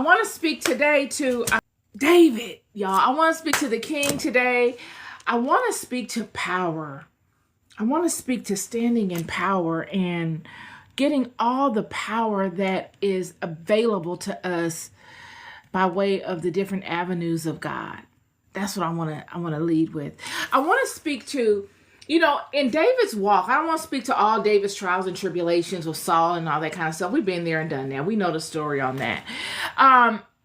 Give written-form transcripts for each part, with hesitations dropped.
I want to speak today to David, y'all. I want to speak to the king today. I want to speak to power. I want to speak to standing in power and getting all the power that is available to us by way of the different avenues of God. That's what I want to lead with. I want to speak to, in David's walk. I don't want to speak to all David's trials and tribulations with Saul and all that kind of stuff. We've been there and done that. We know the story on that.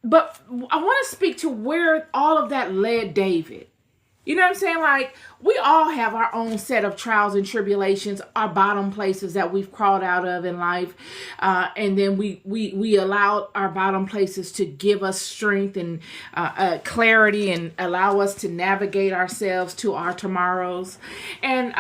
But I want to speak to where all of that led David. You know what I'm saying? Like, we all have our own set of trials and tribulations, our bottom places that we've crawled out of in life. And then we allow our bottom places to give us strength and clarity and allow us to navigate ourselves to our tomorrows. And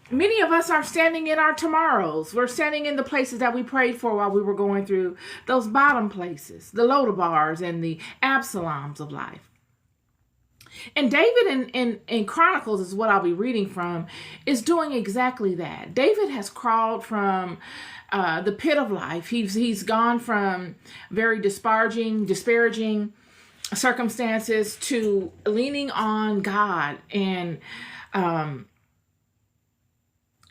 many of us are standing in our tomorrows. We're standing in the places that we prayed for while we were going through those bottom places, the Lodebars and the Absaloms of life. And David in Chronicles is what I'll be reading from, is doing exactly that. David has crawled from the pit of life. He's gone from very disparaging circumstances to leaning on God and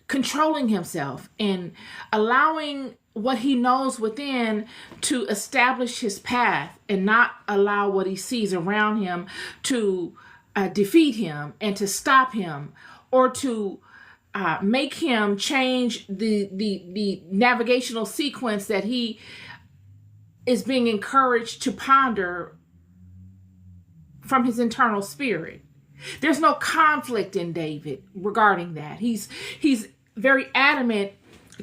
controlling himself and allowing what he knows within to establish his path and not allow what he sees around him to defeat him and to stop him or to make him change the navigational sequence that he is being encouraged to ponder from his internal spirit. There's no conflict in David regarding that. He's very adamant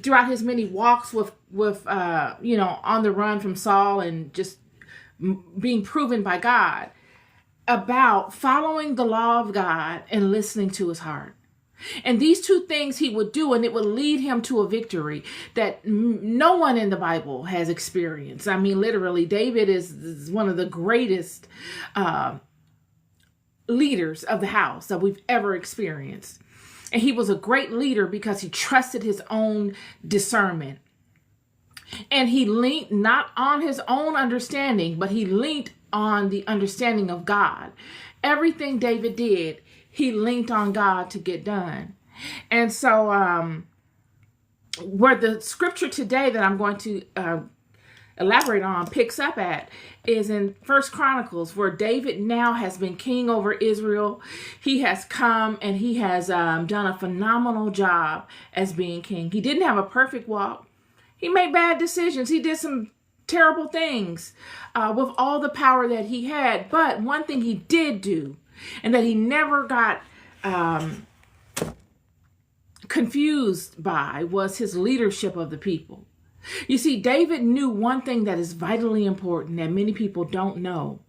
throughout his many walks with on the run from Saul and just being proven by God about following the law of God and listening to his heart. And these two things he would do, and it would lead him to a victory that no one in the Bible has experienced. I mean, literally, David is one of the greatest leaders of the house that we've ever experienced. And he was a great leader because he trusted his own discernment. And he leaned not on his own understanding, but he leaned on the understanding of God. Everything David did, he leaned on God to get done. And so where the scripture today that I'm going to elaborate on picks up at is in First Chronicles, where David now has been king over Israel. He has come and he has done a phenomenal job as being king. He didn't have a perfect walk. He made bad decisions. He did some terrible things with all the power that he had. But one thing he did do, and that he never got confused by, was his leadership of the people. You see, David knew one thing that is vitally important that many people don't know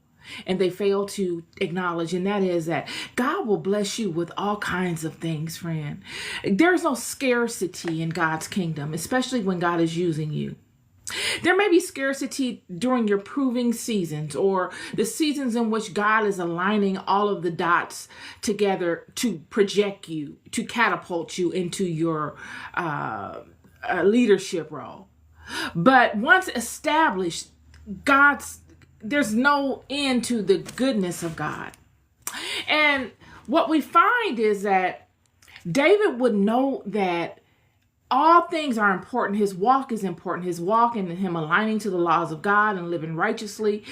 and they fail to acknowledge, and that is that God will bless you with all kinds of things, friend. There's no scarcity in God's kingdom, especially when God is using you. There may be scarcity during your proving seasons or the seasons in which God is aligning all of the dots together to project you, to catapult you into your leadership role. But once established, there's no end to the goodness of God. And what we find is that David would know that all things are important. His walk is important. His walk and him aligning to the laws of God and living righteously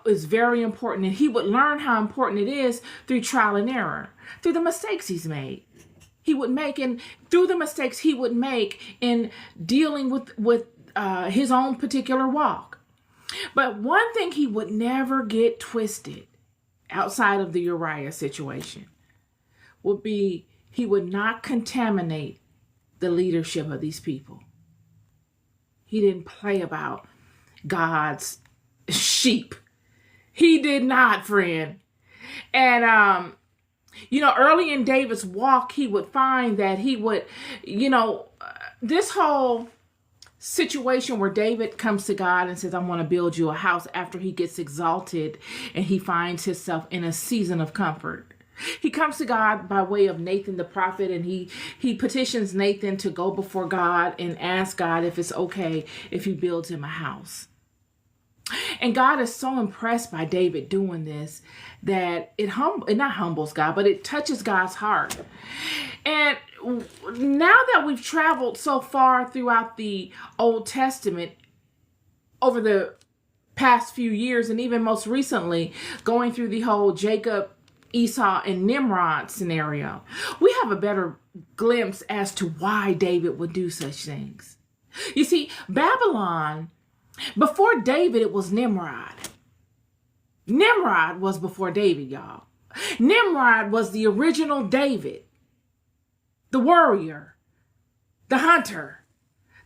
is very important. And he would learn how important it is through trial and error, through the mistakes he's made. He would make, and through the mistakes he would make in dealing with his own particular walk. But one thing he would never get twisted outside of the Uriah situation would be he would not contaminate the leadership of these people. He didn't play about God's sheep. He did not, friend. And, early in David's walk, he would find that he would, this whole situation where David comes to God and says, I want to build you a house, after he gets exalted and he finds himself in a season of comfort. He comes to God by way of Nathan the prophet, and he petitions Nathan to go before God and ask God if it's okay if he builds him a house. And God is so impressed by David doing this that it not humbles God, but it touches God's heart. And now that we've traveled so far throughout the Old Testament over the past few years, and even most recently going through the whole Jacob, Esau, and Nimrod scenario, we have a better glimpse as to why David would do such things. You see, Babylon, before David, it was Nimrod. Nimrod was before David, y'all. Nimrod was the original David, the warrior, the hunter,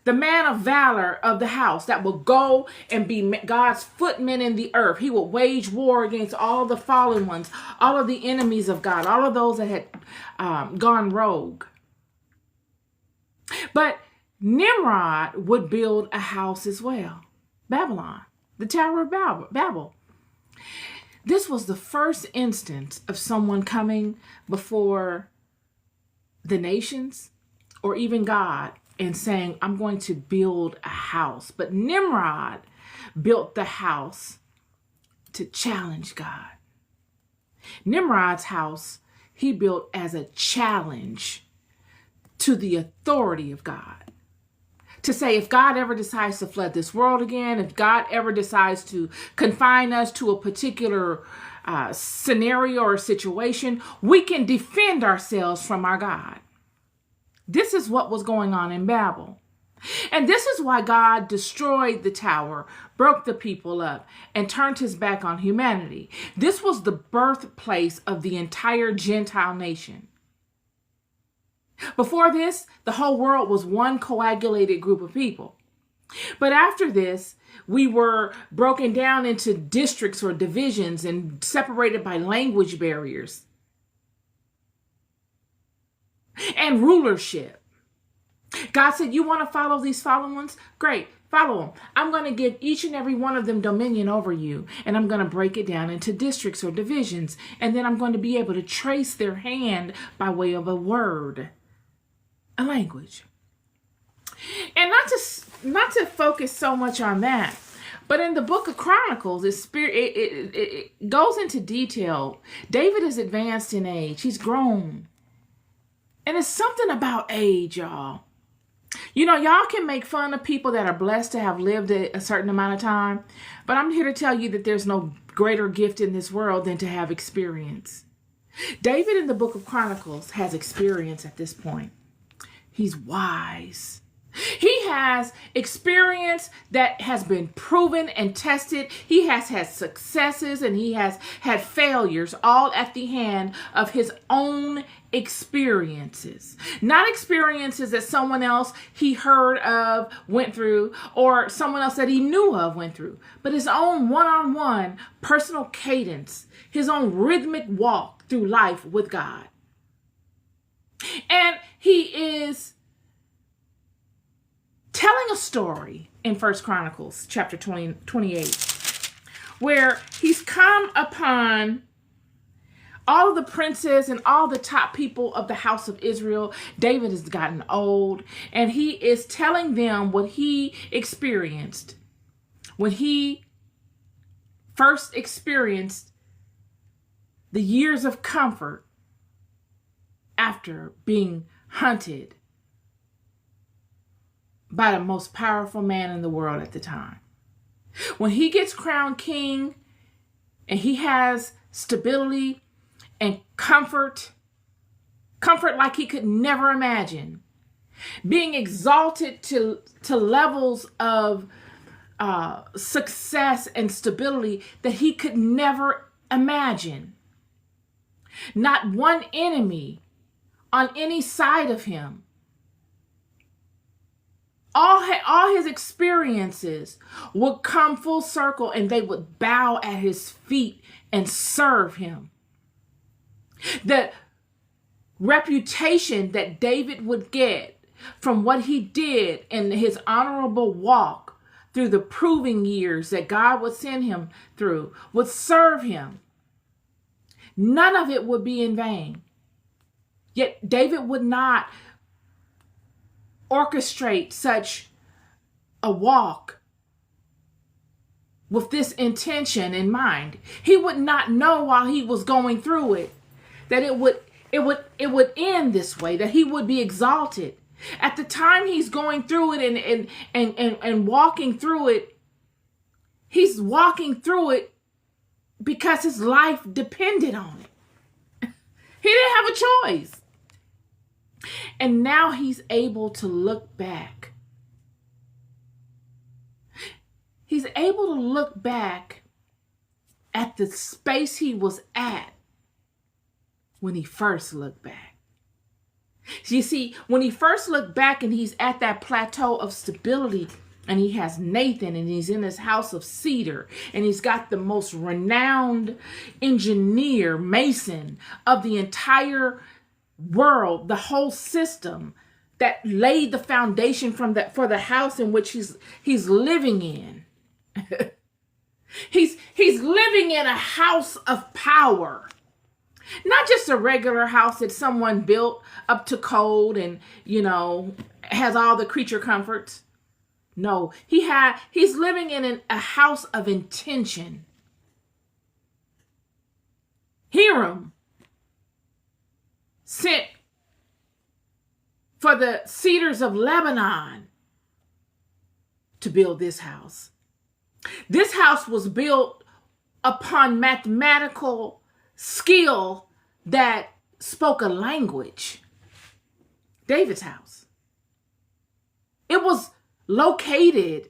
the man of valor of the house that will go and be God's footmen in the earth. He will wage war against all the fallen ones, all of the enemies of God, all of those that had gone rogue. But Nimrod would build a house as well. Babylon, the Tower of Babel. This was the first instance of someone coming before the nations or even God and saying, I'm going to build a house. But Nimrod built the house to challenge God. Nimrod's house, he built as a challenge to the authority of God. To say, if God ever decides to flood this world again, if God ever decides to confine us to a particular scenario or situation, we can defend ourselves from our God. This is what was going on in Babel. And this is why God destroyed the tower, broke the people up, and turned his back on humanity. This was the birthplace of the entire Gentile nation. Before this, the whole world was one coagulated group of people. But after this, we were broken down into districts or divisions and separated by language barriers and rulership. God said, you want to follow these fallen ones? Great, follow them. I'm going to give each and every one of them dominion over you, and I'm going to break it down into districts or divisions, and then I'm going to be able to trace their hand by way of a word, a language. And not to focus so much on that, but in the book of Chronicles, it goes into detail. David is advanced in age. He's grown. And it's something about age, y'all. You know, y'all can make fun of people that are blessed to have lived a certain amount of time, but I'm here to tell you that there's no greater gift in this world than to have experience. David in the book of Chronicles has experience at this point. He's wise. He has experience that has been proven and tested. He has had successes and he has had failures, all at the hand of his own experiences. Not experiences that someone else he heard of went through or someone else that he knew of went through, but his own one-on-one personal cadence, his own rhythmic walk through life with God. And he is telling a story in 1 Chronicles chapter 28, where he's come upon all of the princes and all the top people of the house of Israel. David has gotten old, and he is telling them what he experienced when he first experienced the years of comfort after being hunted by the most powerful man in the world at the time. When he gets crowned king and he has stability and comfort like he could never imagine, being exalted to levels of success and stability that he could never imagine. Not one enemy on any side of him. All his experiences would come full circle and they would bow at his feet and serve him. The reputation that David would get from what he did in his honorable walk through the proving years that God would send him through would serve him. None of it would be in vain. Yet David would not orchestrate such a walk with this intention in mind. He would not know while he was going through it that it would end this way, that he would be exalted. At the time he's going through it and walking through it, he's walking through it because his life depended on it. He didn't have a choice. And now he's able to look back. He's able to look back at the space he was at when he first looked back. You see, when he first looked back and he's at that plateau of stability, and he has Nathan, and he's in his house of cedar, and he's got the most renowned engineer, mason of the entire world, the whole system that laid the foundation for the house in which he's living in. He's living in a house of power. Not just a regular house that someone built up to code and, has all the creature comforts. No, he's living in a house of intention. Hiram sent for the cedars of Lebanon to build this house. This house was built upon mathematical skill that spoke a language. David's house. It was located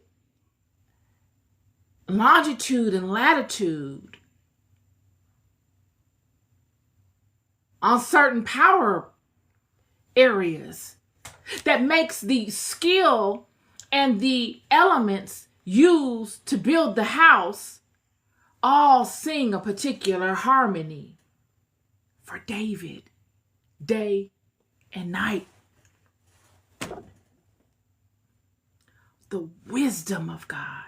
longitude and latitude on certain power areas that makes the skill and the elements used to build the house all sing a particular harmony for David, day and night. The wisdom of God.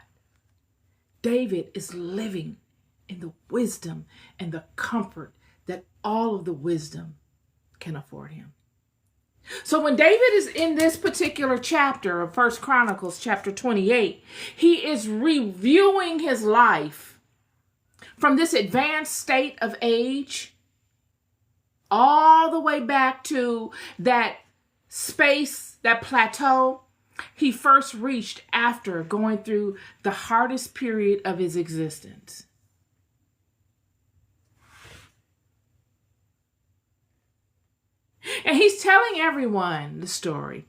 David is living in the wisdom and the comfort that all of the wisdom can afford him. So when David is in this particular chapter of 1 Chronicles chapter 28, he is reviewing his life from this advanced state of age all the way back to that space, that plateau he first reached after going through the hardest period of his existence. And he's telling everyone the story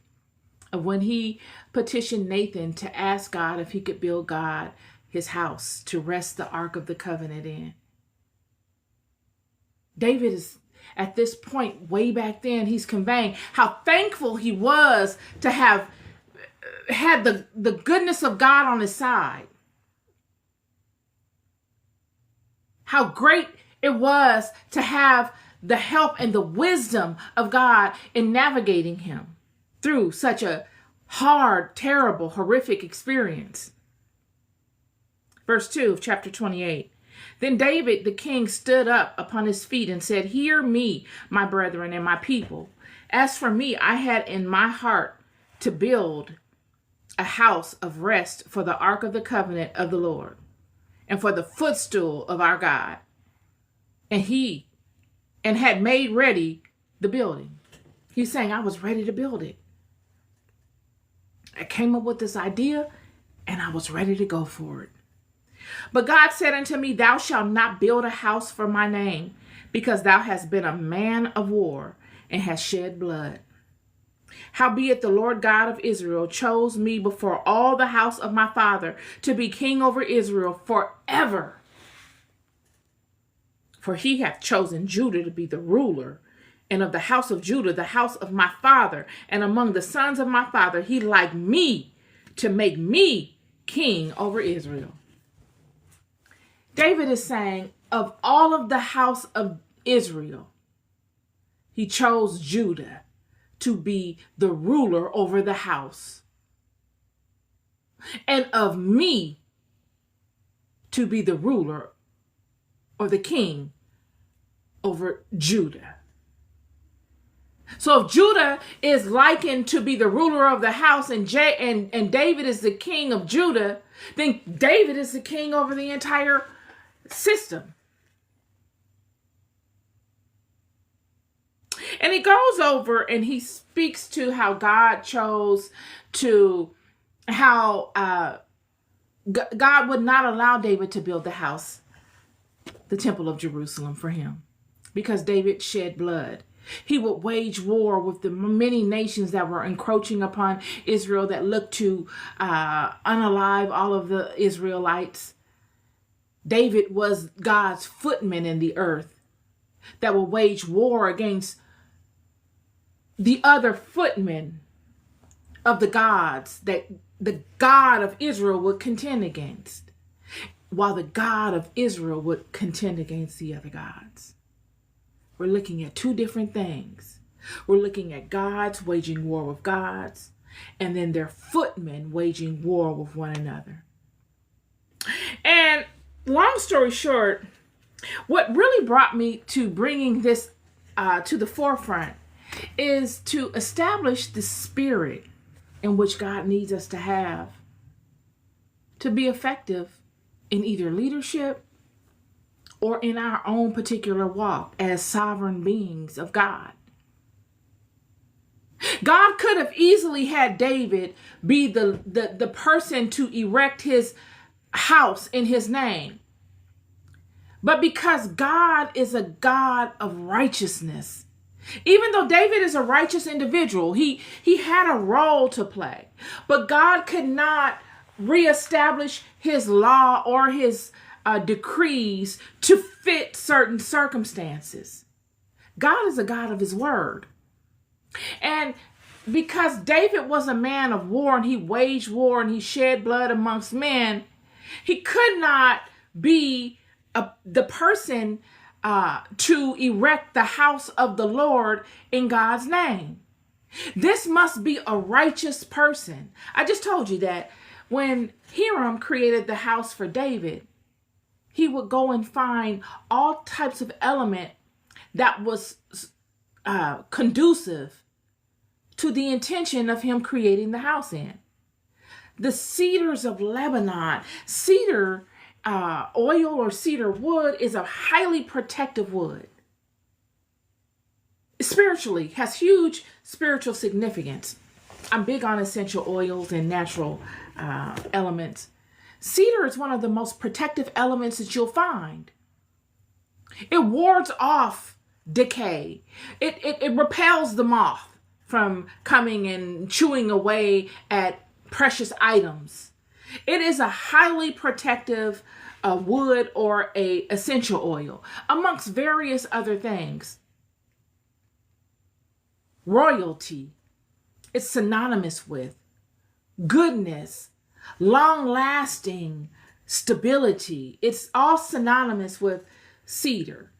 of when he petitioned Nathan to ask God if he could build God his house to rest the Ark of the Covenant in. David is at this point, way back then, he's conveying how thankful he was to have had the goodness of God on his side. How great it was to have the help and the wisdom of God in navigating him through such a hard, terrible, horrific experience. Verse 2 of chapter 28. Then David the king stood up upon his feet and said, "Hear me, my brethren and my people. As for me, I had in my heart to build a house of rest for the ark of the covenant of the Lord, and for the footstool of our God. And had made ready the building." He's saying, I was ready to build it. I came up with this idea and I was ready to go for it. But God said unto me, "Thou shalt not build a house for my name, because thou hast been a man of war and hast shed blood. Howbeit the Lord God of Israel chose me before all the house of my father to be king over Israel forever. For he hath chosen Judah to be the ruler, and of the house of Judah, the house of my father, and among the sons of my father, he liked me to make me king over Israel." David is saying, of all of the house of Israel, he chose Judah to be the ruler over the house, and of me to be the ruler or the king over Judah. So if Judah is likened to be the ruler of the house and David is the king of Judah, then David is the king over the entire system. And he goes over and he speaks to how God chose to, how God would not allow David to build the house, the temple of Jerusalem for him, because David shed blood. He would wage war with the many nations that were encroaching upon Israel, that looked to unalive all of the Israelites. David was God's footman in the earth that will wage war against the other footmen of the gods that the God of Israel would contend against, while the God of Israel would contend against the other gods. We're looking at two different things. We're looking at gods waging war with gods, and then their footmen waging war with one another. And long story short, what really brought me to bringing this to the forefront is to establish the spirit in which God needs us to have to be effective in either leadership or in our own particular walk as sovereign beings of God. God could have easily had David be the person to erect his house in his name. But because God is a God of righteousness, even though David is a righteous individual, he had a role to play. But God could not reestablish his law or his decrees to fit certain circumstances. God is a God of his word. And because David was a man of war and he waged war and he shed blood amongst men, he could not be the person to erect the house of the Lord in God's name. This must be a righteous person. I just told you that when Hiram created the house for David, he would go and find all types of element that was conducive to the intention of him creating the house in. The cedars of Lebanon, cedar oil or cedar wood is a highly protective wood. Spiritually, has huge spiritual significance. I'm big on essential oils and natural elements. Cedar is one of the most protective elements that you'll find. It wards off decay. It repels the moth from coming and chewing away at precious items. It is a highly protective wood or a essential oil, amongst various other things. Royalty, it's synonymous with goodness, long-lasting stability. It's all synonymous with cedar.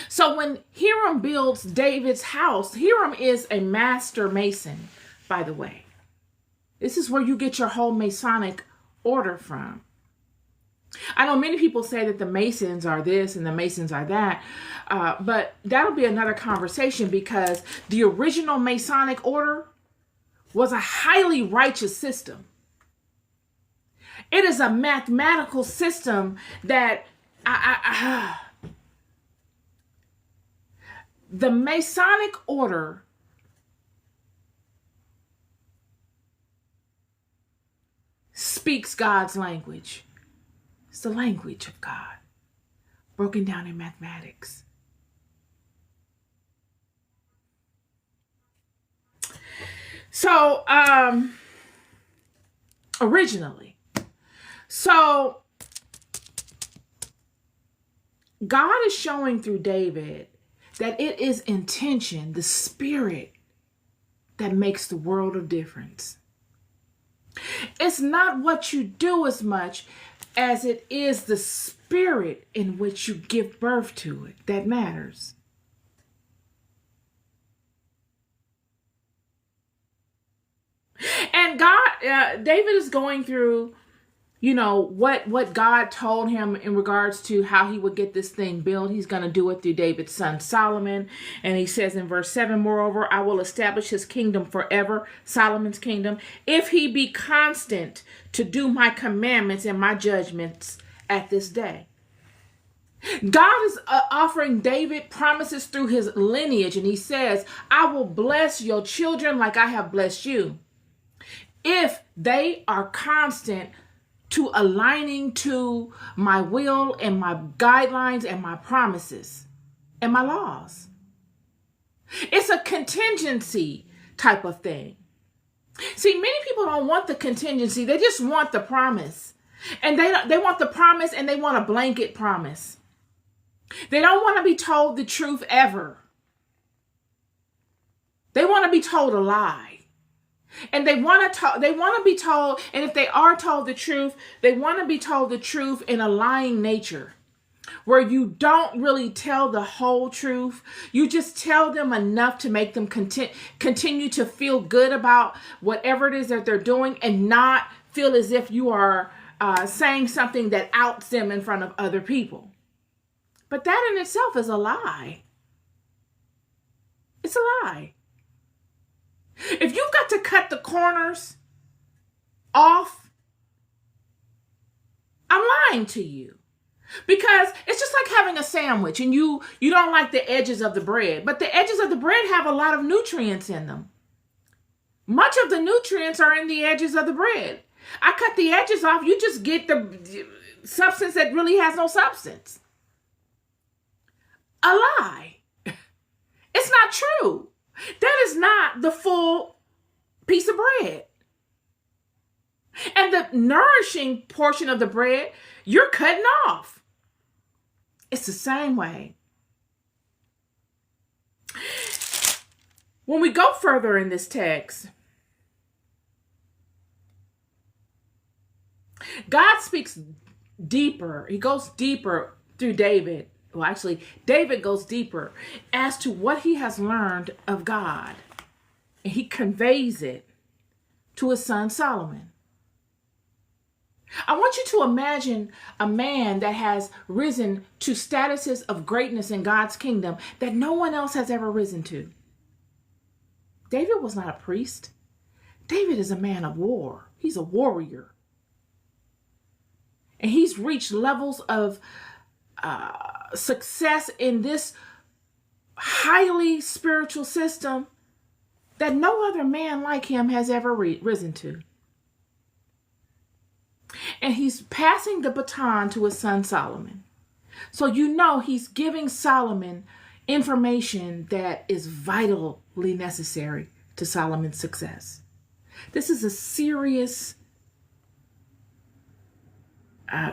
So when Hiram builds David's house, Hiram is a master mason, by the way. This is where you get your whole Masonic order from. I know many people say that the Masons are this and the Masons are that, but that'll be another conversation, because the original Masonic order was a highly righteous system. It is a mathematical system that the Masonic order speaks God's language. It's the language of God, broken down in mathematics. So, originally, so God is showing through David that it is intention, the spirit, that makes the world of difference. It's not what you do as much as it is the spirit in which you give birth to it that matters. And God, David is going through, what God told him in regards to how he would get this thing built. He's going to do it through David's son Solomon. And he says in verse 7, moreover, I will establish his kingdom forever, Solomon's kingdom, if he be constant to do my commandments and my judgments at this day. God is offering David promises through his lineage. And he says, I will bless your children like I have blessed you, if they are constant to aligning to my will and my guidelines and my promises and my laws. It's a contingency type of thing. See, many people don't want the contingency. They just want the promise. And they want the promise, and they want a blanket promise. They don't want to be told the truth ever. They want to be told a lie. And they want to be told, and if they are told the truth, they want to be told the truth in a lying nature, where you don't really tell the whole truth. You just tell them enough to make them continue to feel good about whatever it is that they're doing, and not feel as if you are saying something that outs them in front of other people. But that in itself is a lie. It's a lie. If you've got to cut the corners off, I'm lying to you. Because it's just like having a sandwich, and you don't like the edges of the bread. But the edges of the bread have a lot of nutrients in them. Much of the nutrients are in the edges of the bread. I cut the edges off, you just get the substance that really has no substance. A lie. It's not true. That is not the full piece of bread. And the nourishing portion of the bread, you're cutting off. It's the same way. When we go further in this text, God speaks deeper. He goes deeper through David. Well, actually, David goes deeper as to what he has learned of God. And he conveys it to his son Solomon. I want you to imagine a man that has risen to statuses of greatness in God's kingdom that no one else has ever risen to. David was not a priest. David is a man of war. He's a warrior. And he's reached levels of success in this highly spiritual system that no other man like him has ever risen to. And he's passing the baton to his son Solomon. So he's giving Solomon information that is vitally necessary to Solomon's success. This is a serious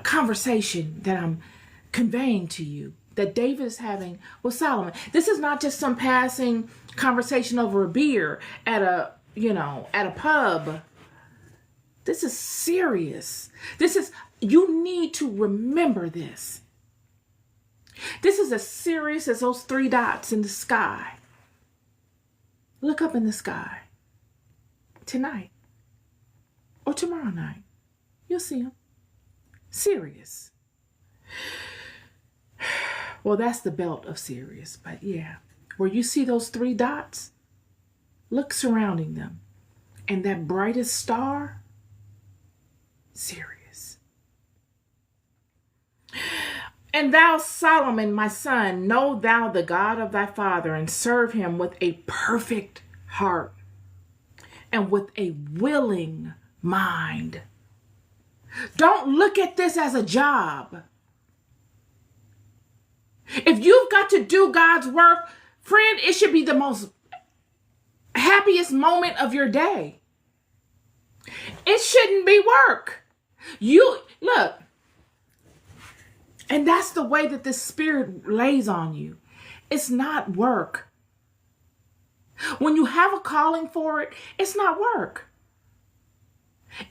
conversation that I'm conveying to you, that David is having with Solomon. This is not just some passing conversation over a beer at a pub. This is serious. You need to remember this. This is as serious as those 3 dots in the sky. Look up in the sky tonight or tomorrow night. You'll see them. Serious. Well, that's the belt of Sirius, but yeah. Where you see those 3 dots, look surrounding them. And that brightest star, Sirius. And thou, Solomon, my son, know thou the God of thy father, and serve him with a perfect heart and with a willing mind. Don't look at this as a job. If you've got to do God's work, friend, it should be the most happiest moment of your day. It shouldn't be work. Look, and that's the way that the Spirit lays on you. It's not work. When you have a calling for it, it's not work.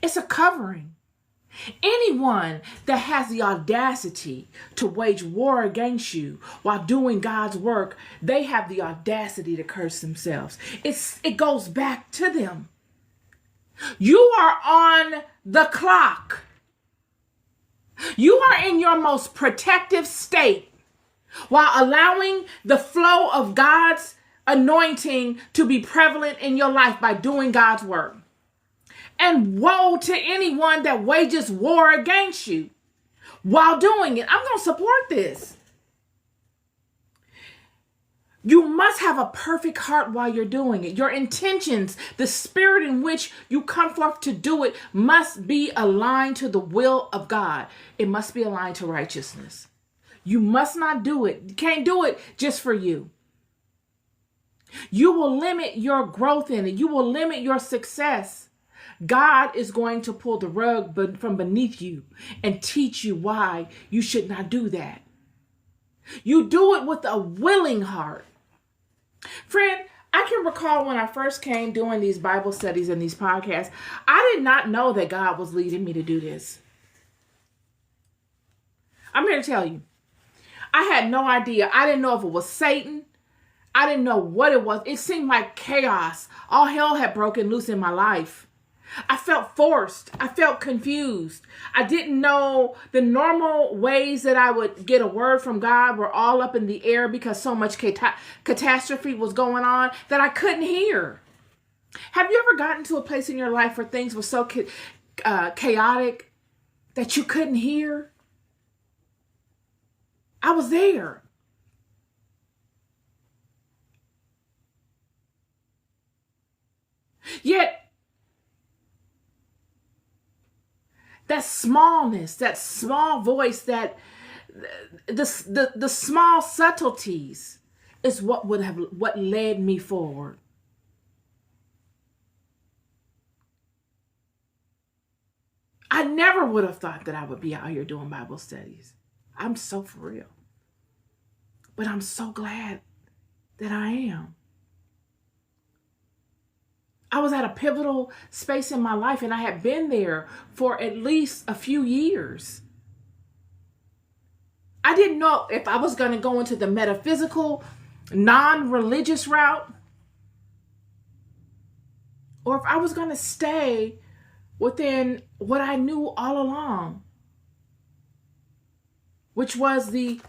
It's a covering. Anyone that has the audacity to wage war against you while doing God's work, they have the audacity to curse themselves. It goes back to them. You are on the clock. You are in your most protective state while allowing the flow of God's anointing to be prevalent in your life by doing God's work. And woe to anyone that wages war against you while doing it. I'm going to support this. You must have a perfect heart while you're doing it. Your intentions, the spirit in which you come forth to do it, must be aligned to the will of God. It must be aligned to righteousness. You must not do it. You can't do it just for you. You will limit your growth in it. You will limit your success. God is going to pull the rug from beneath you and teach you why you should not do that. You do it with a willing heart. Friend, I can recall when I first came doing these Bible studies and these podcasts, I did not know that God was leading me to do this. I'm here to tell you, I had no idea. I didn't know if it was Satan. I didn't know what it was. It seemed like chaos. All hell had broken loose in my life. I felt forced. I felt confused. I didn't know the normal ways that I would get a word from God were all up in the air because so much catastrophe was going on that I couldn't hear. Have you ever gotten to a place in your life where things were so chaotic that you couldn't hear? I was there. Yet, that smallness, that small voice, that the small subtleties is what led me forward. I never would have thought that I would be out here doing Bible studies. I'm so for real. But I'm so glad that I am. I was at a pivotal space in my life, and I had been there for at least a few years. I didn't know if I was going to go into the metaphysical, non-religious route, or if I was going to stay within what I knew all along, which was the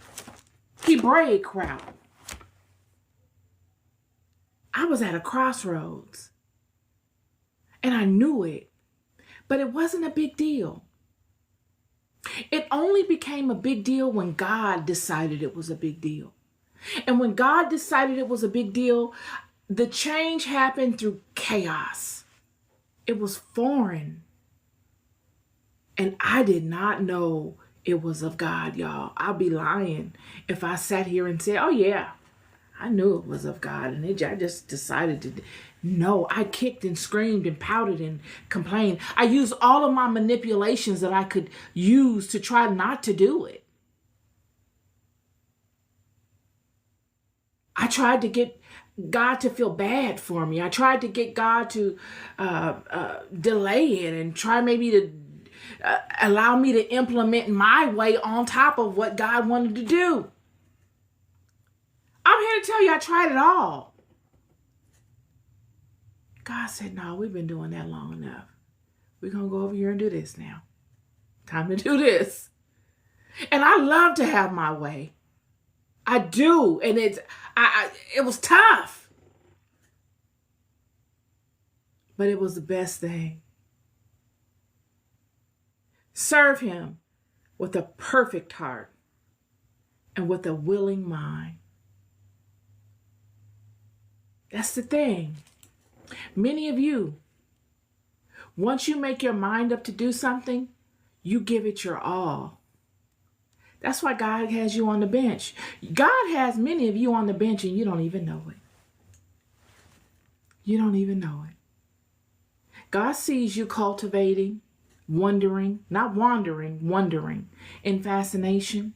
Hebraic route. I was at a crossroads. And I knew it, but it wasn't a big deal. It only became a big deal when God decided it was a big deal. And when God decided it was a big deal, the change happened through chaos. It was foreign. And I did not know it was of God, y'all. I'll be lying if I sat here and said, oh yeah, I knew it was of God. And I just decided to. No, I kicked and screamed and pouted and complained. I used all of my manipulations that I could use to try not to do it. I tried to get God to feel bad for me. I tried to get God to delay it and try maybe to allow me to implement my way on top of what God wanted to do. I'm here to tell you, I tried it all. God said, no, we've been doing that long enough. We're going to go over here and do this now. Time to do this. And I love to have my way. I do. And it was tough. But it was the best thing. Serve him with a perfect heart and with a willing mind. That's the thing. Many of you, once you make your mind up to do something, you give it your all. That's why God has you on the bench. God has many of you on the bench and you don't even know it. You don't even know it. God sees you cultivating, wondering, not wandering, wondering in fascination,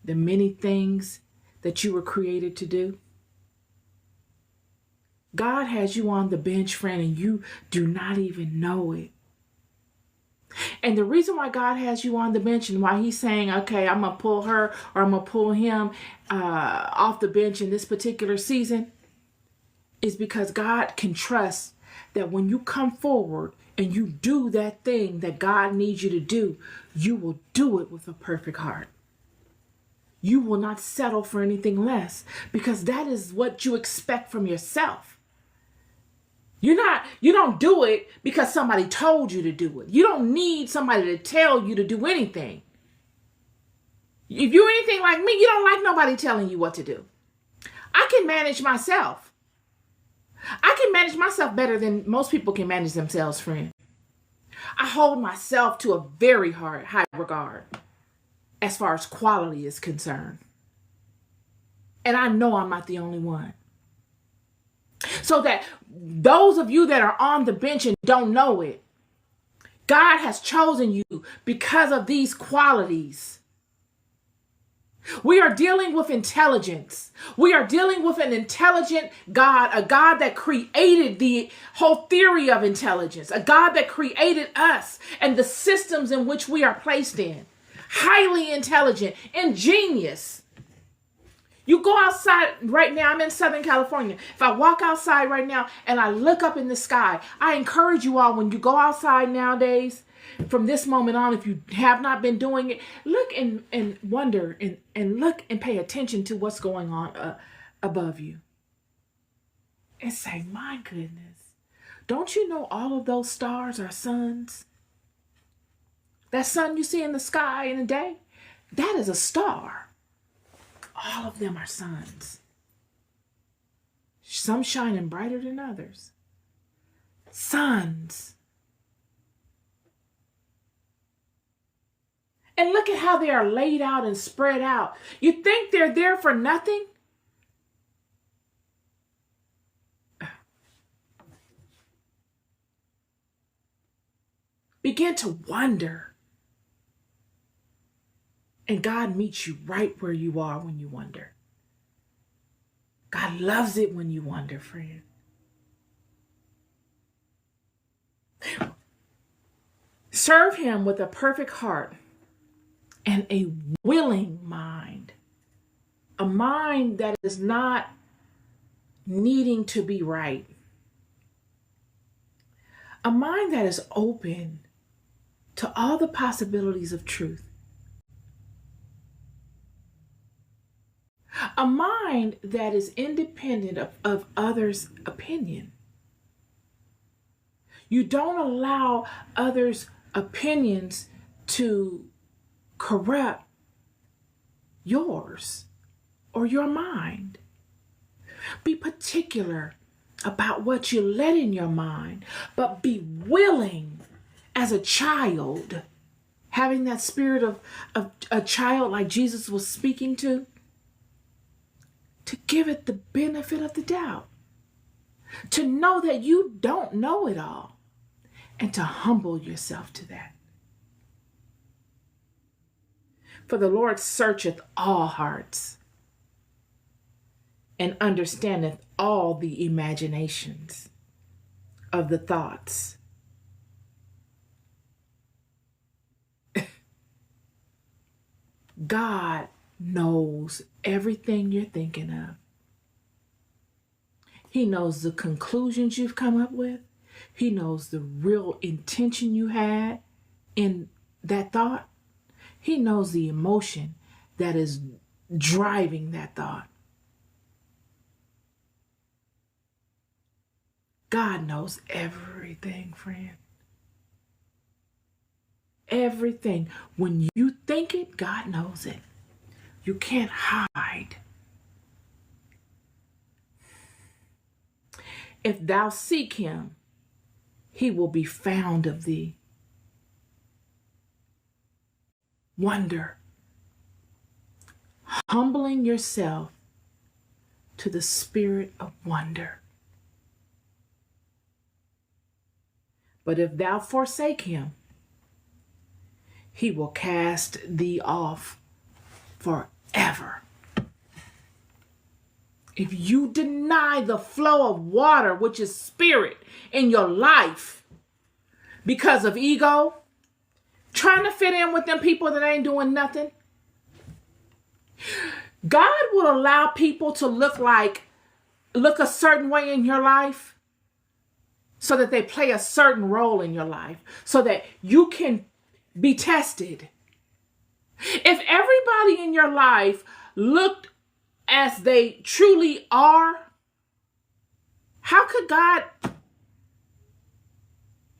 the many things that you were created to do. God has you on the bench, friend, and you do not even know it. And the reason why God has you on the bench and why he's saying, okay, I'm going to pull her or I'm going to pull him off the bench in this particular season is because God can trust that when you come forward and you do that thing that God needs you to do, you will do it with a perfect heart. You will not settle for anything less, because that is what you expect from yourself. You don't do it because somebody told you to do it. You don't need somebody to tell you to do anything. If you're anything like me, you don't like nobody telling you what to do. I can manage myself. I can manage myself better than most people can manage themselves, friend. I hold myself to a very high regard as far as quality is concerned. And I know I'm not the only one. So that those of you that are on the bench and don't know it, God has chosen you because of these qualities. We are dealing with intelligence. We are dealing with an intelligent God, a God that created the whole theory of intelligence, a God that created us and the systems in which we are placed in. Highly intelligent, ingenious. You go outside right now, I'm in Southern California. If I walk outside right now and I look up in the sky, I encourage you all, when you go outside nowadays, from this moment on, if you have not been doing it, look and wonder and look and pay attention to what's going on above you. And say, my goodness, don't you know all of those stars are suns? That sun you see in the sky in the day, that is a star. All of them are suns. Some shining brighter than others. Suns. And look at how they are laid out and spread out. You think they're there for nothing? Begin to wonder. And God meets you right where you are when you wonder. God loves it when you wonder, friend. Serve him with a perfect heart and a willing mind. A mind that is not needing to be right. A mind that is open to all the possibilities of truth. A mind that is independent of others' opinion. You don't allow others' opinions to corrupt yours or your mind. Be particular about what you let in your mind, but be willing as a child, having that spirit of a child like Jesus was speaking to give it the benefit of the doubt, to know that you don't know it all, and to humble yourself to that. For the Lord searcheth all hearts and understandeth all the imaginations of the thoughts. God knows everything you're thinking of. He knows the conclusions you've come up with. He knows the real intention you had in that thought. He knows the emotion that is driving that thought. God knows everything, friend. Everything. When you think it, God knows it. You can't hide. If thou seek him, he will be found of thee. Wonder. Humbling yourself to the spirit of wonder. But if thou forsake him, he will cast thee off forever. If you deny the flow of water, which is spirit, in your life because of ego, trying to fit in with them people that ain't doing nothing, God will allow people to look a certain way in your life so that they play a certain role in your life, so that you can be tested. If everybody in your life looked as they truly are, how could God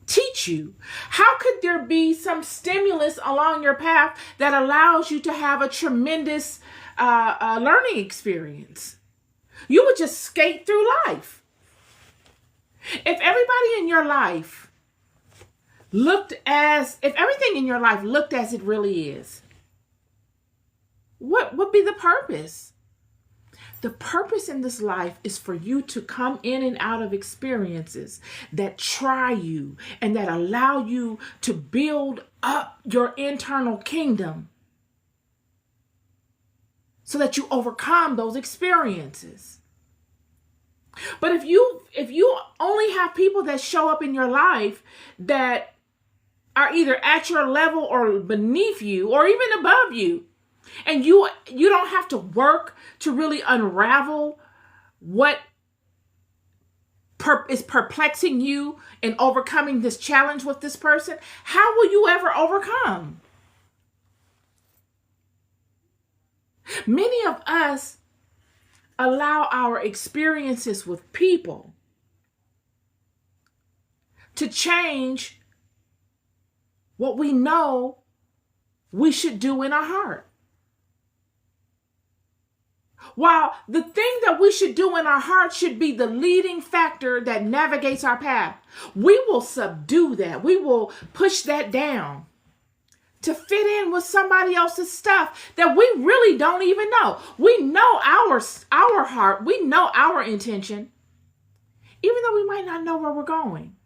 teach you? How could there be some stimulus along your path that allows you to have a tremendous learning experience? You would just skate through life. If everybody in your life if everything in your life looked as it really is, what would be the purpose? The purpose in this life is for you to come in and out of experiences that try you and that allow you to build up your internal kingdom so that you overcome those experiences. But if you only have people that show up in your life that are either at your level or beneath you or even above you, and you don't have to work to really unravel what is perplexing you in overcoming this challenge with this person, how will you ever overcome? Many of us allow our experiences with people to change what we know we should do in our heart. While the thing that we should do in our heart should be the leading factor that navigates our path, we will subdue that. We will push that down to fit in with somebody else's stuff that we really don't even know. We know our heart. We know our intention, even though we might not know where we're going.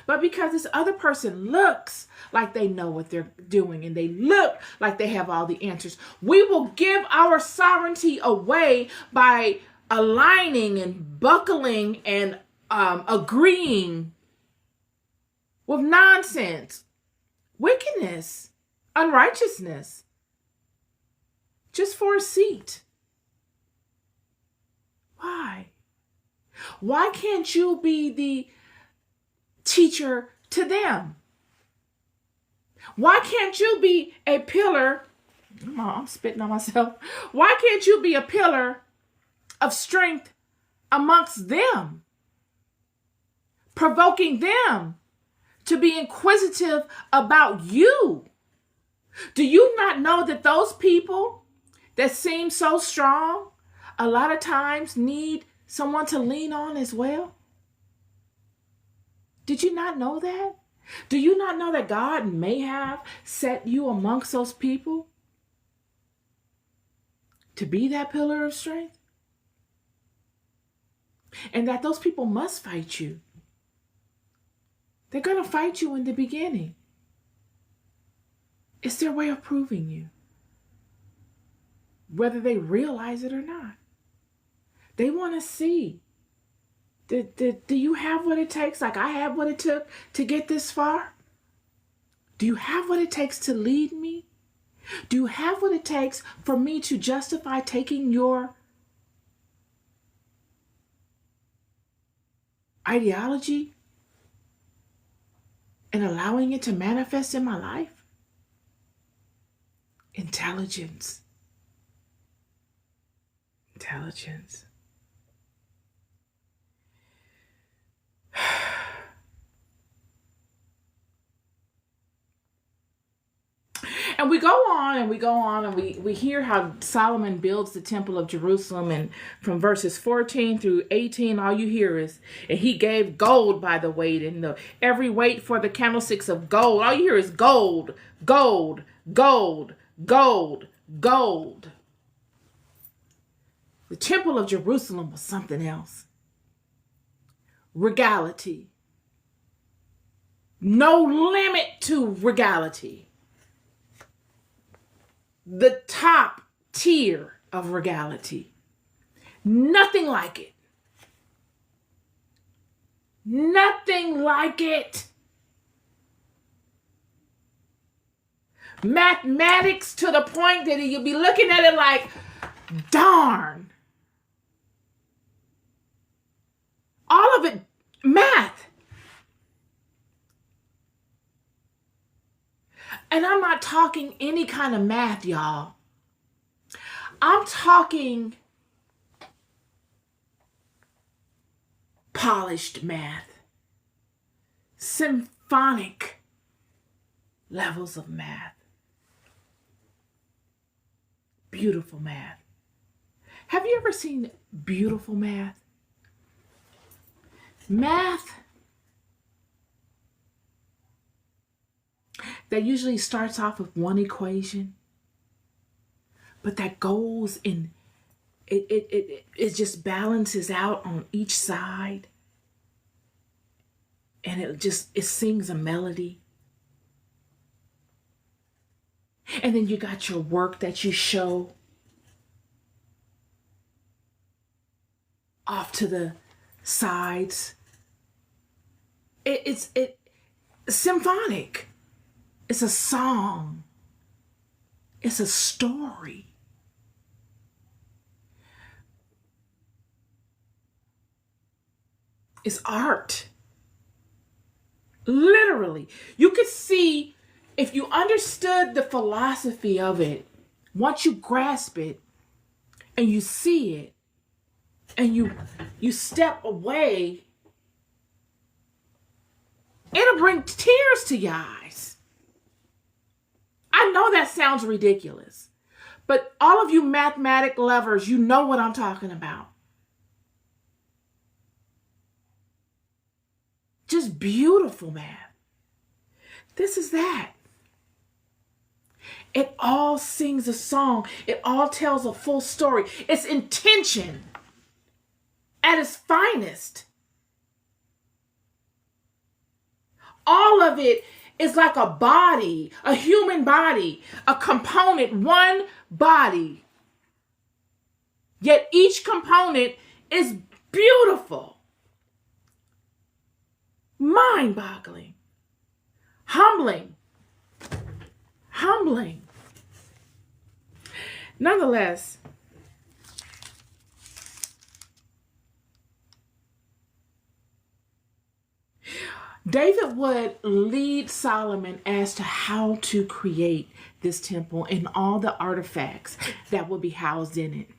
But because this other person looks like they know what they're doing and they look like they have all the answers, we will give our sovereignty away by aligning and buckling and agreeing with nonsense, wickedness, unrighteousness, just for a seat. Why? Why can't you be the teacher to them? Why can't you be a pillar? I'm spitting on myself. Why can't you be a pillar of strength amongst them, provoking them to be inquisitive about you? Do you not know that those people that seem so strong a lot of times need someone to lean on as well? Did you not know that? Do you not know that God may have set you amongst those people to be that pillar of strength? And that those people must fight you. They're going to fight you in the beginning. It's their way of proving you, whether they realize it or not. They want to see. Do you have what it takes, like I have what it took to get this far? Do you have what it takes to lead me? Do you have what it takes for me to justify taking your ideology and allowing it to manifest in my life? Intelligence. Intelligence. And we go on and we go on and we hear how Solomon builds the temple of Jerusalem, and from verses 14 through 18, all you hear is, and he gave gold by the weight, and every weight for the candlesticks of gold. All you hear is gold, gold, gold, gold, gold. The temple of Jerusalem was something else. Regality. No limit to regality. The top tier of regality. Nothing like it. Nothing like it. Mathematics to the point that you'll be looking at it like, darn. All of it, math. And I'm not talking any kind of math, y'all. I'm talking polished math, symphonic levels of math, beautiful math. Have you ever seen beautiful math? Math that usually starts off with one equation, but that goes in, it just balances out on each side, and it sings a melody. And then you got your work that you show off to the sides. It's symphonic. It's a song. It's a story. It's art. Literally. You could see, if you understood the philosophy of it, once you grasp it and you see it and you step away, it'll bring tears to your eyes. I know that sounds ridiculous, but all of you mathematic lovers, you know what I'm talking about. Just beautiful math. This is that. It all sings a song. It all tells a full story. It's intention at its finest. All of it is like a body, a human body, a component, one body. Yet each component is beautiful, mind-boggling, humbling. Nonetheless, David would lead Solomon as to how to create this temple and all the artifacts that would be housed in it.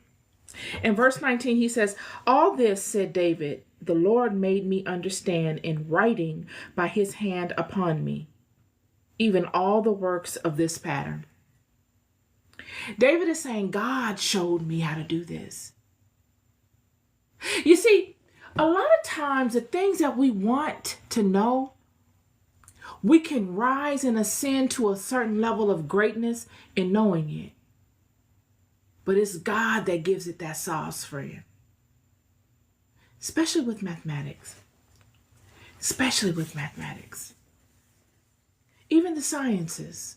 In verse 19, he says, "All this," said David, "the Lord made me understand in writing by his hand upon me, even all the works of this pattern." David is saying, God showed me how to do this. You see, a lot of times the things that we want to know, we can rise and ascend to a certain level of greatness in knowing it. But it's God that gives it that sauce for you. Especially with mathematics. Even the sciences.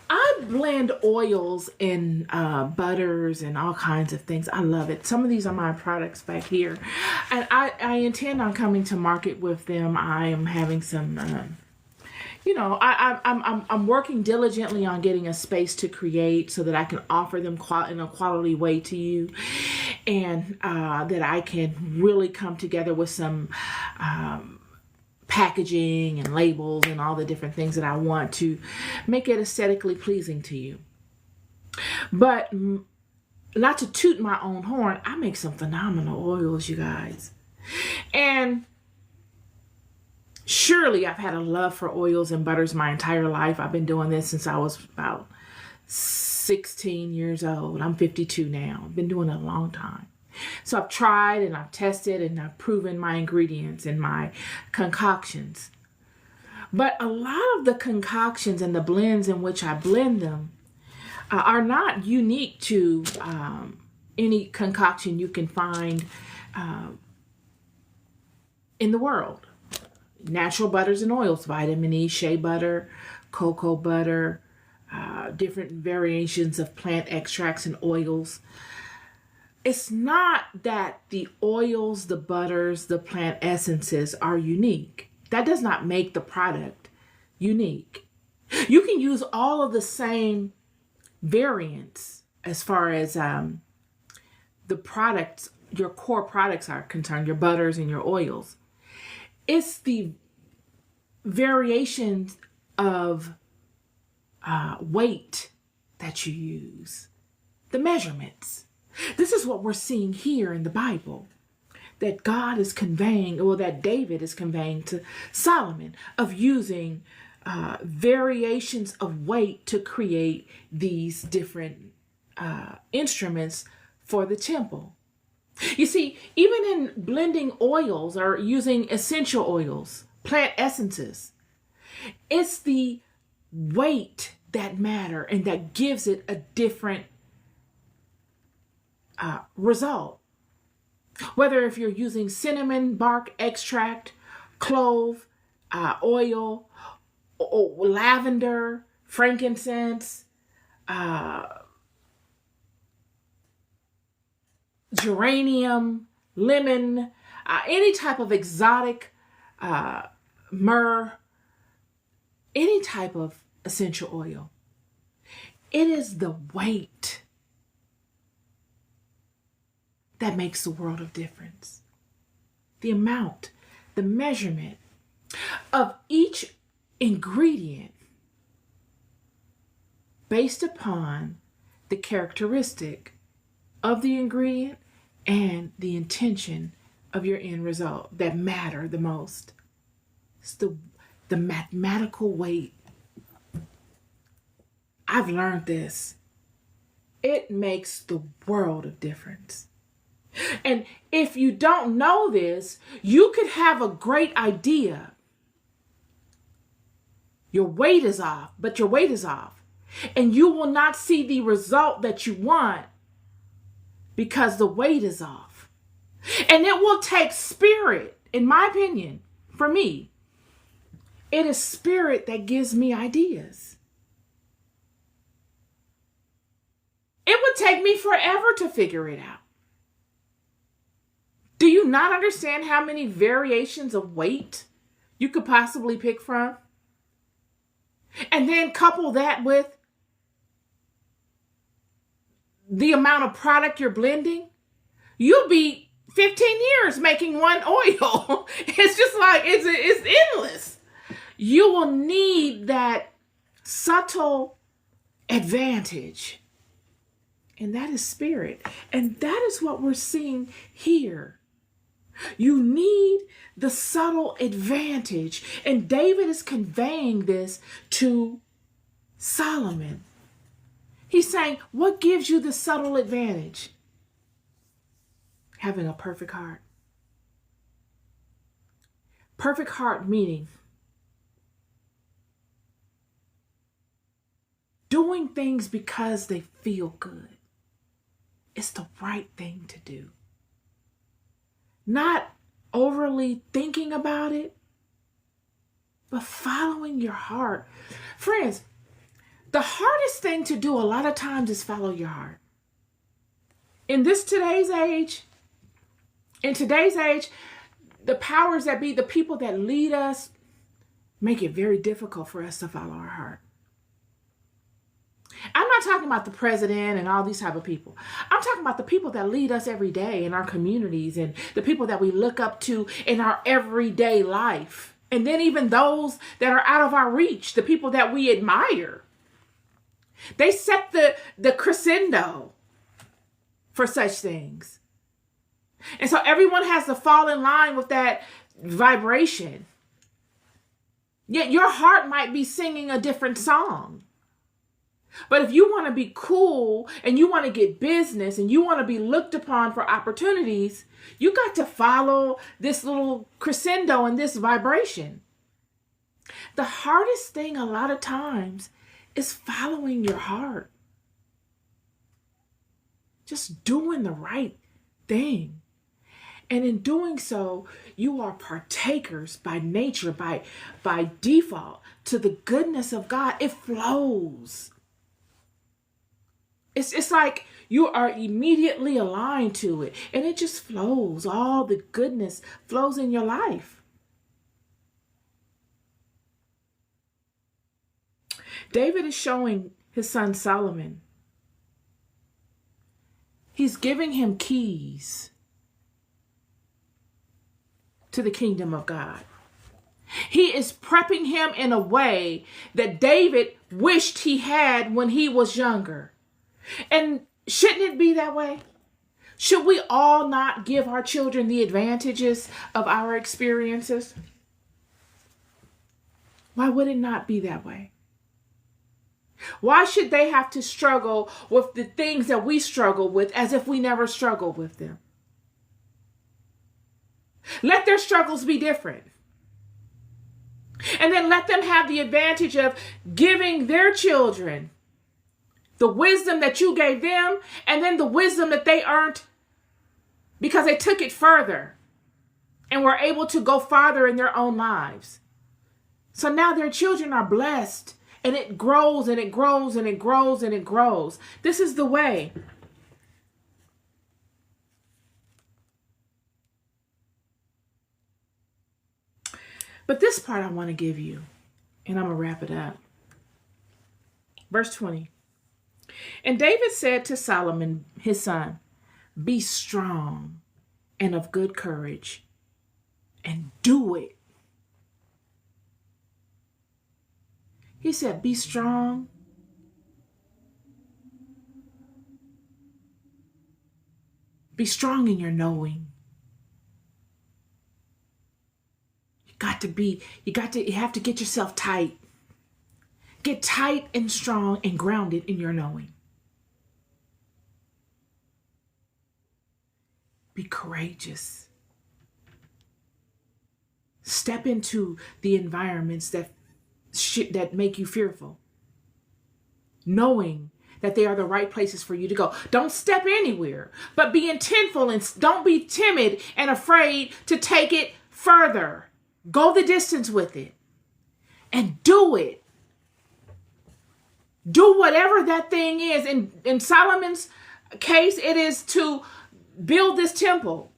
I blend oils and butters and all kinds of things. I love it. Some of these are my products back here. And I intend on coming to market with them. I am having some, I'm working diligently on getting a space to create so that I can offer them in a quality way to you. And that I can really come together with some packaging and labels and all the different things that I want to make it aesthetically pleasing to you. But not to toot my own horn, I make some phenomenal oils, you guys. And surely I've had a love for oils and butters my entire life. I've been doing this since I was about 16 years old. I'm 52 now. I've been doing it a long time. So I've tried and I've tested and I've proven my ingredients and my concoctions. But a lot of the concoctions and the blends in which I blend them are not unique to any concoction you can find in the world. Natural butters and oils, vitamin E, shea butter, cocoa butter, different variations of plant extracts and oils. It's not that the oils, the butters, the plant essences are unique. That does not make the product unique. You can use all of the same variants as far as the products, your core products are concerned, your butters and your oils. It's the variations of weight that you use, the measurements. This is what we're seeing here in the Bible, that God is conveying, or that David is conveying to Solomon, of using variations of weight to create these different instruments for the temple. You see, even in blending oils or using essential oils, plant essences, it's the weight that matter and that gives it a different result. Whether if you're using cinnamon bark extract, clove, oil, or lavender, frankincense, geranium, lemon, any type of exotic myrrh, any type of essential oil. It is the weight that makes the world of difference. The amount, the measurement of each ingredient based upon the characteristic of the ingredient and the intention of your end result that matter the most. It's the mathematical weight. I've learned this. It makes the world of difference. And if you don't know this, you could have a great idea. Your weight is off, but your weight is off. And you will not see the result that you want because the weight is off. And it will take spirit, in my opinion, for me. It is spirit that gives me ideas. It would take me forever to figure it out. Do you not understand how many variations of weight you could possibly pick from? And then couple that with the amount of product you're blending. You'll be 15 years making one oil. It's just like, it's endless. You will need that subtle advantage. And that is spirit. And that is what we're seeing here. You need the subtle advantage. And David is conveying this to Solomon. He's saying, what gives you the subtle advantage? Having a perfect heart. Perfect heart meaning doing things because they feel good. It's the right thing to do. Not overly thinking about it, but following your heart. Friends, the hardest thing to do a lot of times is follow your heart. In today's age, the powers that be, the people that lead us, make it very difficult for us to follow our heart. I'm not talking about the president and all these type of people. I'm talking about the people that lead us every day in our communities and the people that we look up to in our everyday life. And then even those that are out of our reach, the people that we admire. They set the crescendo for such things. And so everyone has to fall in line with that vibration. Yet your heart might be singing a different song. But if you want to be cool and you want to get business and you want to be looked upon for opportunities, you got to follow this little crescendo and this vibration. The hardest thing a lot of times is following your heart. Just doing the right thing. And in doing so, you are partakers by nature, by default, to the goodness of God. It flows. It's like you are immediately aligned to it. And it just flows. All the goodness flows in your life. David is showing his son Solomon. He's giving him keys to the kingdom of God. He is prepping him in a way that David wished he had when he was younger. And shouldn't it be that way? Should we all not give our children the advantages of our experiences? Why would it not be that way? Why should they have to struggle with the things that we struggle with as if we never struggled with them? Let their struggles be different. And then let them have the advantage of giving their children the wisdom that you gave them, and then the wisdom that they earned because they took it further and were able to go farther in their own lives. So now their children are blessed, and it grows and it grows and it grows and it grows. This is the way. But this part I want to give you, and I'm going to wrap it up. Verse 20. And David said to Solomon, his son, be strong and of good courage, and do it. He said, be strong. Be strong in your knowing. You have to get yourself tight. Get tight and strong and grounded in your knowing. Be courageous. Step into the environments that make you fearful, knowing that they are the right places for you to go. Don't step anywhere, but be intentful, and don't be timid and afraid to take it further. Go the distance with it and do it. Do whatever that thing is. In Solomon's case, it is to build this temple.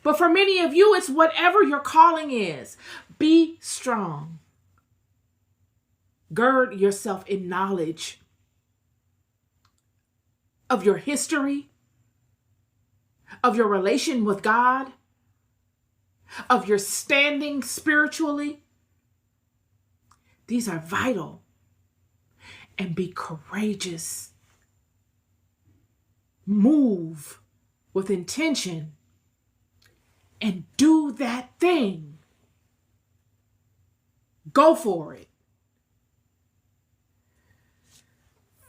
But for many of you, it's whatever your calling is. Be strong. Gird yourself in knowledge of your history, of your relation with God, of your standing spiritually. These are vital. And be courageous. Move with intention and do that thing. Go for it.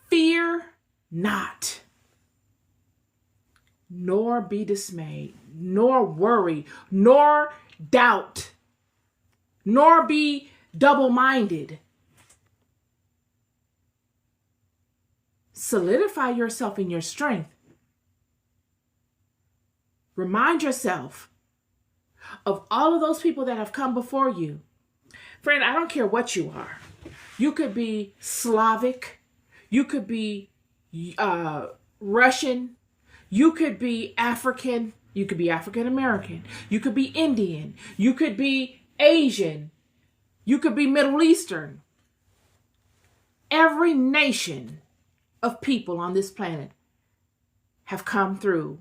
Fear not, nor be dismayed, nor worry, nor doubt, nor be double-minded. Solidify yourself in your strength. Remind yourself of all of those people that have come before you. Friend, I don't care what you are. You could be Slavic. You could be Russian. You could be African. You could be African American. You could be Indian. You could be Asian. You could be Middle Eastern. Every nation of people on this planet have come through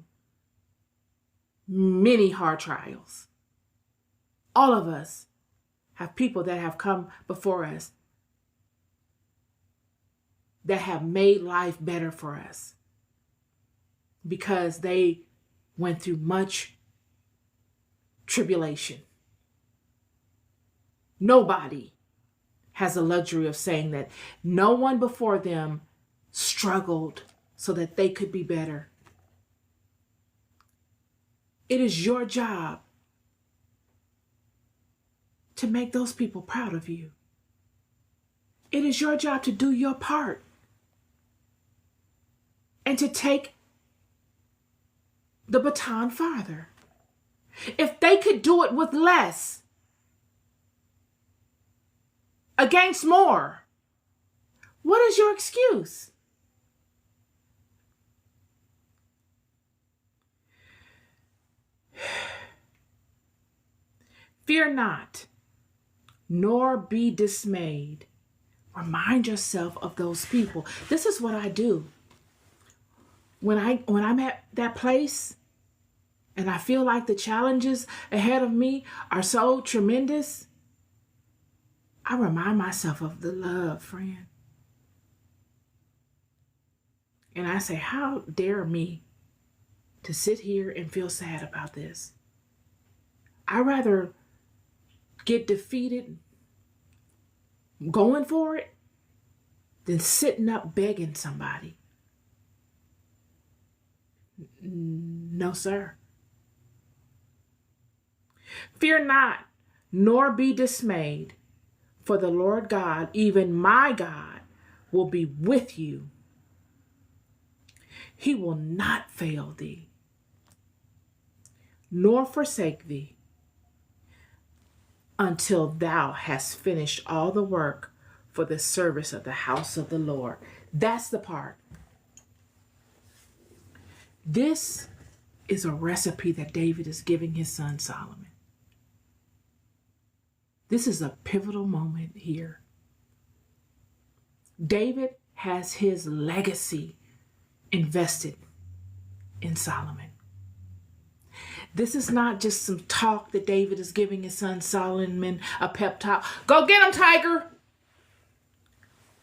many hard trials. All of us have people that have come before us that have made life better for us because they went through much tribulation. Nobody has the luxury of saying that no one before them struggled so that they could be better. It is your job to make those people proud of you. It is your job to do your part and to take the baton farther. If they could do it with less, against more, what is your excuse? Fear not, nor be dismayed. Remind yourself of those people. This is what I do. When I'm at that place and I feel like the challenges ahead of me are so tremendous, I remind myself of the love, friend. And I say, how dare me to sit here and feel sad about this? I'd rather get defeated going for it than sitting up begging somebody. No, sir. Fear not, nor be dismayed, for the Lord God, even my God, will be with you. He will not fail thee, nor forsake thee, until thou hast finished all the work for the service of the house of the Lord. That's the part. This is a recipe that David is giving his son Solomon. This is a pivotal moment here. David has his legacy invested in Solomon. This is not just some talk that David is giving his son Solomon, a pep talk. Go get him, tiger!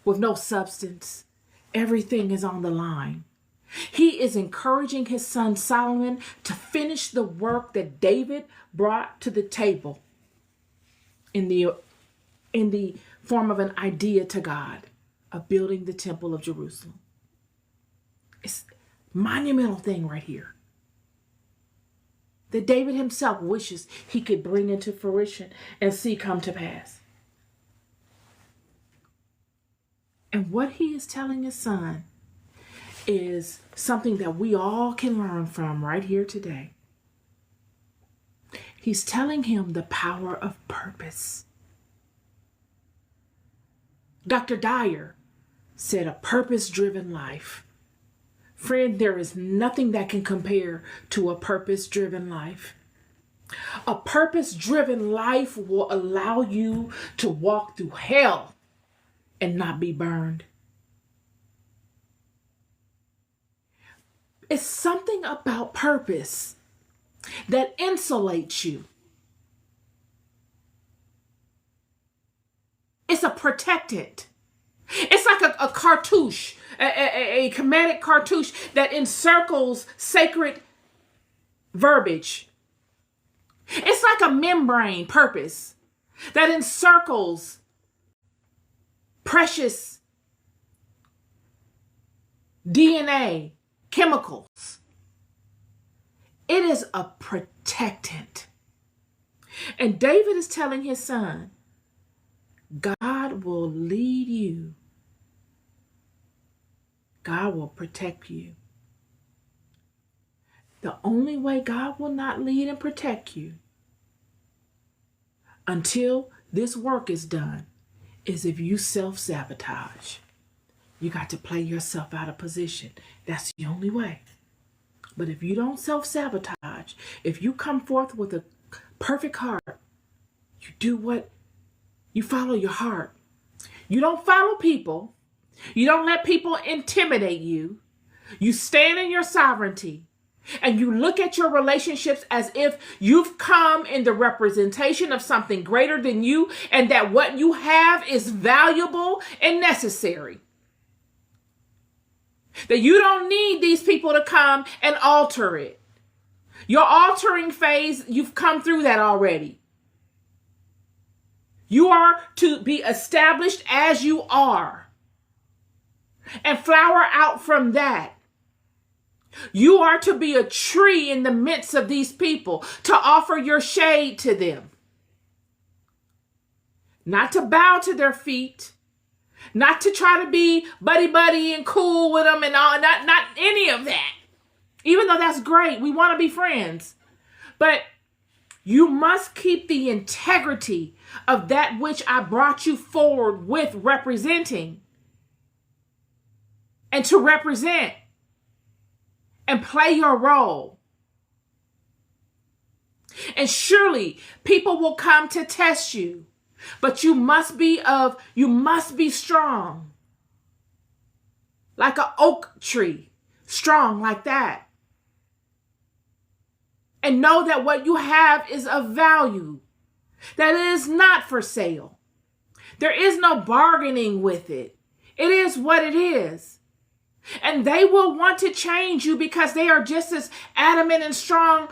With no substance. Everything is on the line. He is encouraging his son Solomon to finish the work that David brought to the table in the form of an idea to God of building the temple of Jerusalem. It's a monumental thing right here that David himself wishes he could bring into fruition and see come to pass. And what he is telling his son is something that we all can learn from right here today. He's telling him the power of purpose. Dr. Dyer said a purpose-driven life. Friend, there is nothing that can compare to a purpose-driven life. A purpose-driven life will allow you to walk through hell and not be burned. It's something about purpose that insulates you. It's a protectant. It's like a cartouche, a chromatic cartouche that encircles sacred verbiage. It's like a membrane purpose that encircles precious DNA, chemicals. It is a protectant. And David is telling his son, God will lead you. God will protect you. The only way God will not lead and protect you until this work is done is if you self-sabotage. You got to play yourself out of position. That's the only way. But if you don't self-sabotage, if you come forth with a perfect heart, you do what you follow your heart. You don't follow people. You don't let people intimidate you. You stand in your sovereignty and you look at your relationships as if you've come in the representation of something greater than you and that what you have is valuable and necessary. That you don't need these people to come and alter it. Your altering phase, you've come through that already. You are to be established as you are and flower out from that. You are to be a tree in the midst of these people, to offer your shade to them. Not to bow to their feet, not to try to be buddy-buddy and cool with them and all, not any of that. Even though that's great, we want to be friends. But you must keep the integrity of that which I brought you forward with representing. And to represent and play your role. And surely people will come to test you, but you must be strong. Like an oak tree, strong like that. And know that what you have is of value, that it is not for sale, There is no bargaining with it. It is what it is. And they will want to change you because they are just as adamant and strong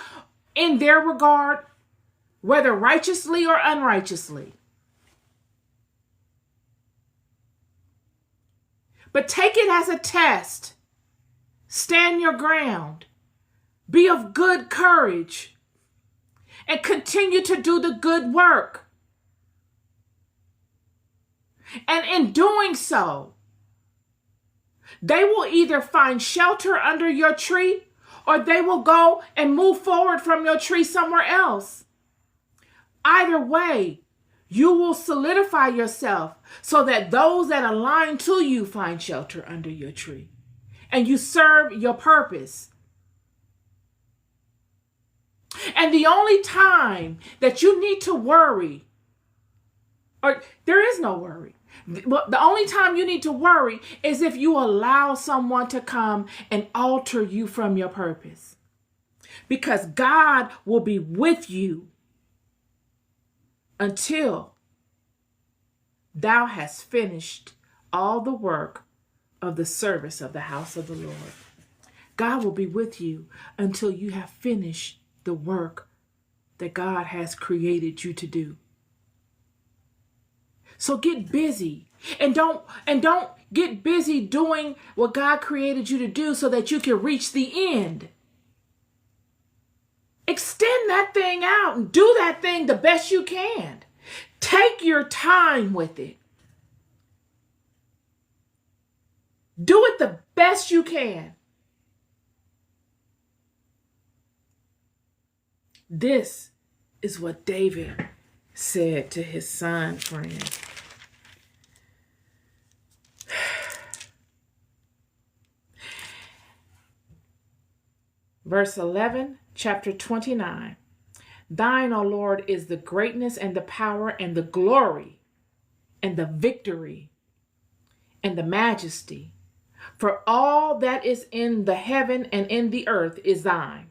in their regard, whether righteously or unrighteously. But take it as a test. Stand your ground. Be of good courage. And continue to do the good work. And in doing so, they will either find shelter under your tree or they will go and move forward from your tree somewhere else. Either way, you will solidify yourself so that those that align to you find shelter under your tree and you serve your purpose. And the only time that you need to worry, or there is no worry, the only time you need to worry is if you allow someone to come and alter you from your purpose. Because God will be with you until thou hast finished all the work of the service of the house of the Lord. God will be with you until you have finished the work that God has created you to do. So get busy and don't get busy doing what God created you to do so that you can reach the end. Extend that thing out and do that thing the best you can. Take your time with it. Do it the best you can. This is what David said to his son, friend. Verse 11, chapter 29. Thine, O Lord, is the greatness and the power and the glory and the victory and the majesty. For all that is in the heaven and in the earth is thine.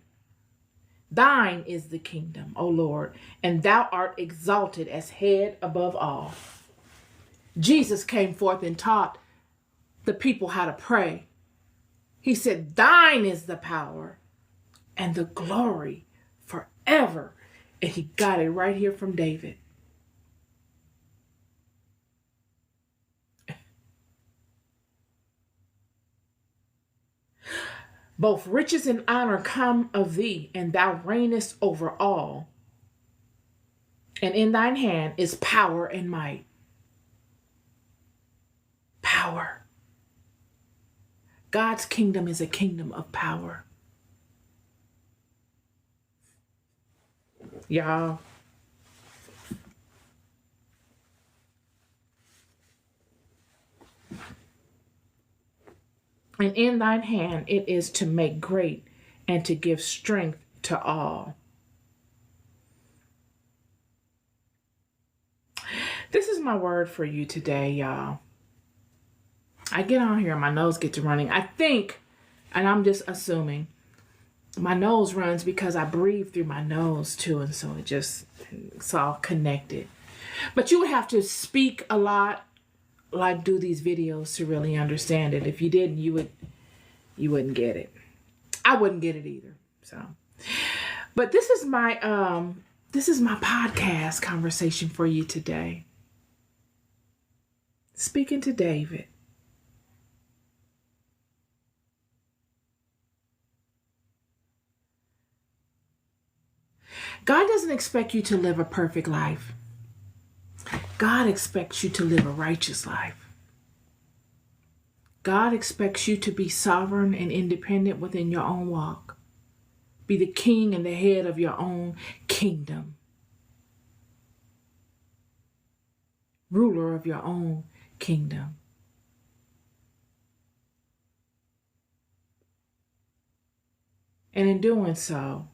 Thine is the kingdom, O Lord, and thou art exalted as head above all. Jesus came forth and taught the people how to pray. He said, thine is the power and the glory forever. And he got it right here from David. Both riches and honor come of thee, and thou reignest over all. And in thine hand is power and might. Power. God's kingdom is a kingdom of power. Y'all. And in thine hand it is to make great and to give strength to all. This is my word for you today, y'all. I get on here and my nose gets running. I think, and I'm just assuming, my nose runs because I breathe through my nose too, and so it's all connected. But you would have to speak a lot, like do these videos to really understand it. If you didn't, you wouldn't get it. I wouldn't get it either. So, but this is my podcast conversation for you today. Speaking to David. God doesn't expect you to live a perfect life. God expects you to live a righteous life. God expects you to be sovereign and independent within your own walk. Be the king and the head of your own kingdom. Ruler of your own kingdom. And in doing so,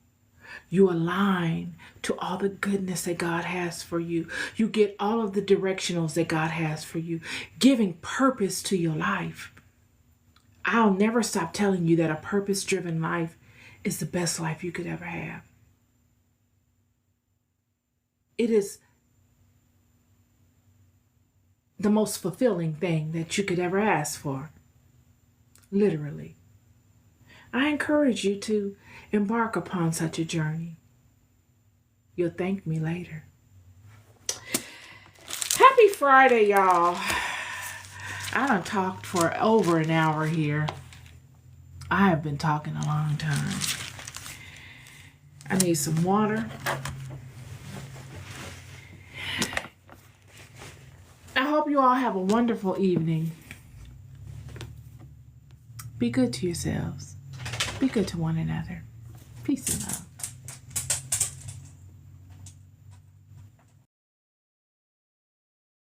you align to all the goodness that God has for you. You get all of the directionals that God has for you, giving purpose to your life. I'll never stop telling you that a purpose-driven life is the best life you could ever have. It is the most fulfilling thing that you could ever ask for. Literally. I encourage you to embark upon such a journey. You'll thank me later. Happy Friday, y'all. I done talked for over an hour here. I have been talking a long time. I need some water. I hope you all have a wonderful evening. Be good to yourselves. Be good to one another. Peace and love.